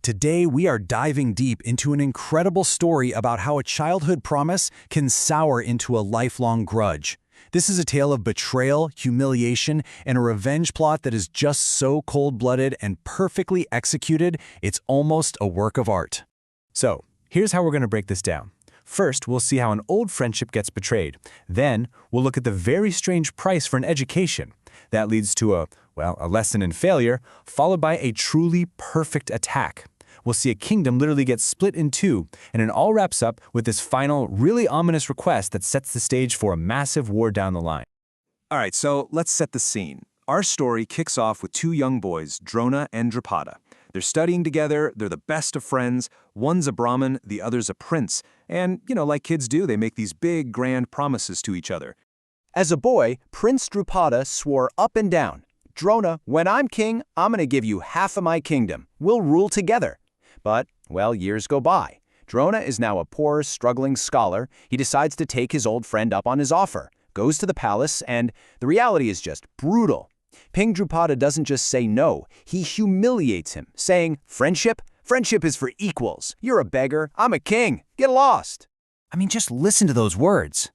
Today, we are diving deep into an incredible story about how a childhood promise can sour into a lifelong grudge. This is a tale of betrayal, humiliation, and a revenge plot that is just so cold-blooded and perfectly executed, it's almost a work of art. So, here's how we're going to break this down. First, we'll see how an old friendship gets betrayed. Then, we'll look at the very strange price for an education. That leads to a lesson in failure, followed by a truly perfect attack. We'll see a kingdom literally get split in two, and it all wraps up with this final, really ominous request that sets the stage for a massive war down the line. All right, so let's set the scene. Our story kicks off with two young boys, Drona and Drupada. They're studying together, they're the best of friends, one's a Brahmin, the other's a prince, and, like kids do, they make these big, grand promises to each other. As a boy, Prince Drupada swore up and down, "Drona, when I'm king, I'm going to give you half of my kingdom. We'll rule together." But, years go by. Drona is now a poor, struggling scholar. He decides to take his old friend up on his offer, goes to the palace, and the reality is just brutal. King Drupada doesn't just say no, he humiliates him, saying, Friendship is for equals. You're a beggar, I'm a king. Get lost." I mean, just listen to those words.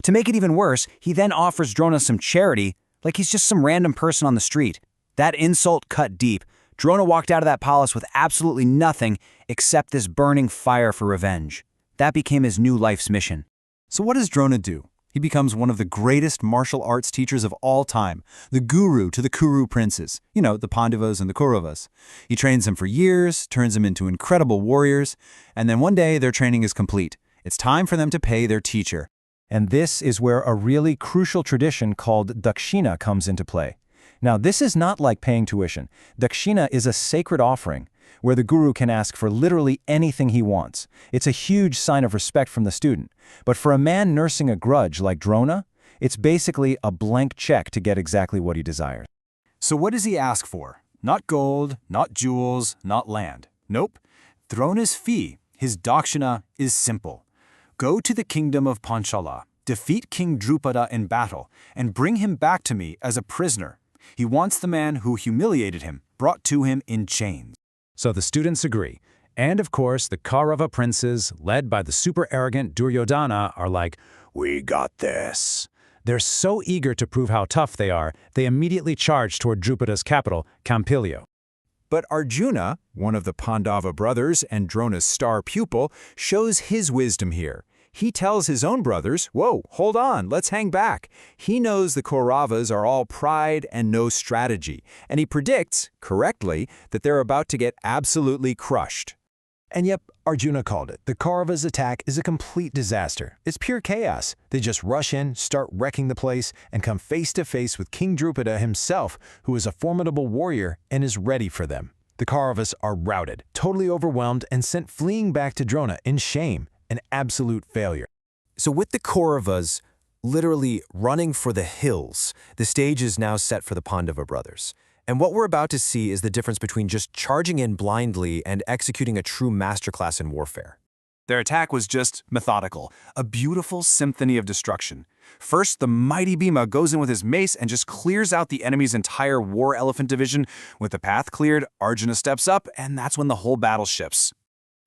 To make it even worse, he then offers Drona some charity, like he's just some random person on the street. That insult cut deep. Drona walked out of that palace with absolutely nothing except this burning fire for revenge. That became his new life's mission. So what does Drona do? He becomes one of the greatest martial arts teachers of all time, the guru to the Kuru princes, the Pandavas and the Kauravas. He trains them for years, turns them into incredible warriors, and then one day their training is complete. It's time for them to pay their teacher. And this is where a really crucial tradition called dakshina comes into play. Now, this is not like paying tuition. Dakshina is a sacred offering where the guru can ask for literally anything he wants. It's a huge sign of respect from the student. But for a man nursing a grudge like Drona, it's basically a blank check to get exactly what he desires. So what does he ask for? Not gold, not jewels, not land. Nope. Drona's fee, his dakshina, is simple. Go to the kingdom of Panchala, defeat King Drupada in battle, and bring him back to me as a prisoner. He wants the man who humiliated him brought to him in chains. So the students agree. And of course, the Kaurava princes, led by the super arrogant Duryodhana, are like, "We got this." They're so eager to prove how tough they are, they immediately charge toward Drupada's capital, Kampilyo. But Arjuna, one of the Pandava brothers and Drona's star pupil, shows his wisdom here. He tells his own brothers, "Whoa, hold on, let's hang back." He knows the Kauravas are all pride and no strategy, and he predicts, correctly, that they're about to get absolutely crushed. And yep, Arjuna called it. The Kauravas' attack is a complete disaster. It's pure chaos. They just rush in, start wrecking the place, and come face to face with King Drupada himself, who is a formidable warrior and is ready for them. The Kauravas are routed, totally overwhelmed, and sent fleeing back to Drona in shame. An absolute failure. So with the Kauravas literally running for the hills, the stage is now set for the Pandava brothers. And what we're about to see is the difference between just charging in blindly and executing a true masterclass in warfare. Their attack was just methodical, a beautiful symphony of destruction. First, the mighty Bhima goes in with his mace and just clears out the enemy's entire war elephant division. With the path cleared, Arjuna steps up, and that's when the whole battle shifts.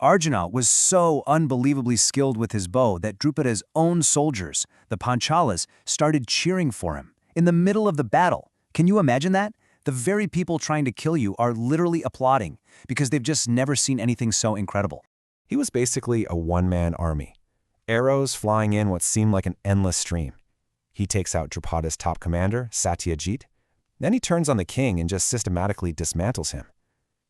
Arjuna was so unbelievably skilled with his bow that Drupada's own soldiers, the Panchalas, started cheering for him in the middle of the battle. Can you imagine that? The very people trying to kill you are literally applauding because they've just never seen anything so incredible. He was basically a one-man army. Arrows flying in what seemed like an endless stream. He takes out Drupada's top commander, Satyajit. Then he turns on the king and just systematically dismantles him.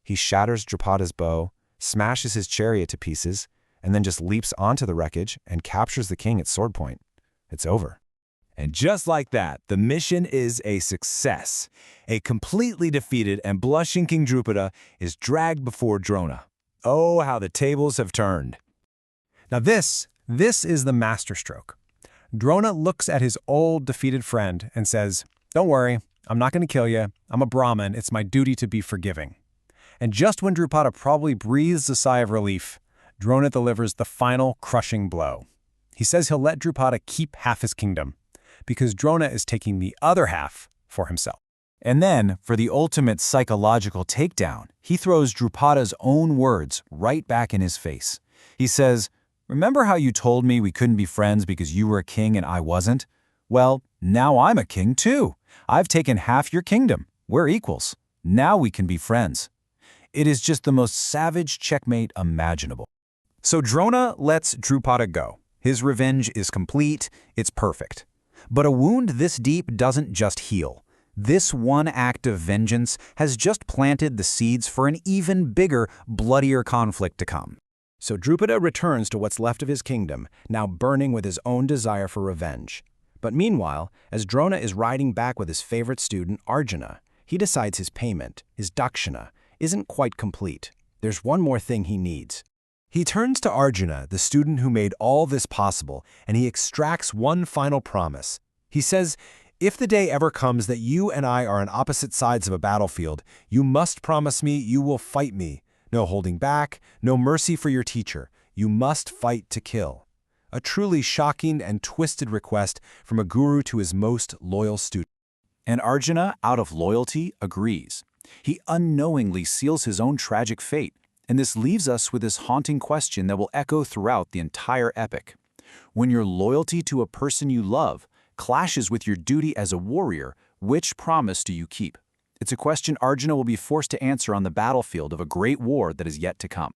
He shatters Drupada's bow, smashes his chariot to pieces, and then just leaps onto the wreckage and captures the king at sword point. It's over. And just like that, the mission is a success. A completely defeated and blushing King Drupada is dragged before Drona. Oh, how the tables have turned. Now this is the masterstroke. Drona looks at his old defeated friend and says, "Don't worry, I'm not going to kill you. I'm a Brahmin. It's my duty to be forgiving." And just when Drupada probably breathes a sigh of relief, Drona delivers the final crushing blow. He says he'll let Drupada keep half his kingdom, because Drona is taking the other half for himself. And then, for the ultimate psychological takedown, he throws Drupada's own words right back in his face. He says, "Remember how you told me we couldn't be friends because you were a king and I wasn't? Well, now I'm a king too. I've taken half your kingdom. We're equals. Now we can be friends." It is just the most savage checkmate imaginable. So Drona lets Drupada go. His revenge is complete, it's perfect. But a wound this deep doesn't just heal. This one act of vengeance has just planted the seeds for an even bigger, bloodier conflict to come. So Drupada returns to what's left of his kingdom, now burning with his own desire for revenge. But meanwhile, as Drona is riding back with his favorite student, Arjuna, he decides his payment, his dakshina, isn't quite complete. There's one more thing he needs. He turns to Arjuna, the student who made all this possible, and he extracts one final promise. He says, "If the day ever comes that you and I are on opposite sides of a battlefield, you must promise me you will fight me. No holding back, no mercy for your teacher. You must fight to kill." A truly shocking and twisted request from a guru to his most loyal student. And Arjuna, out of loyalty, agrees. He unknowingly seals his own tragic fate, and this leaves us with this haunting question that will echo throughout the entire epic. When your loyalty to a person you love clashes with your duty as a warrior, which promise do you keep? It's a question Arjuna will be forced to answer on the battlefield of a great war that is yet to come.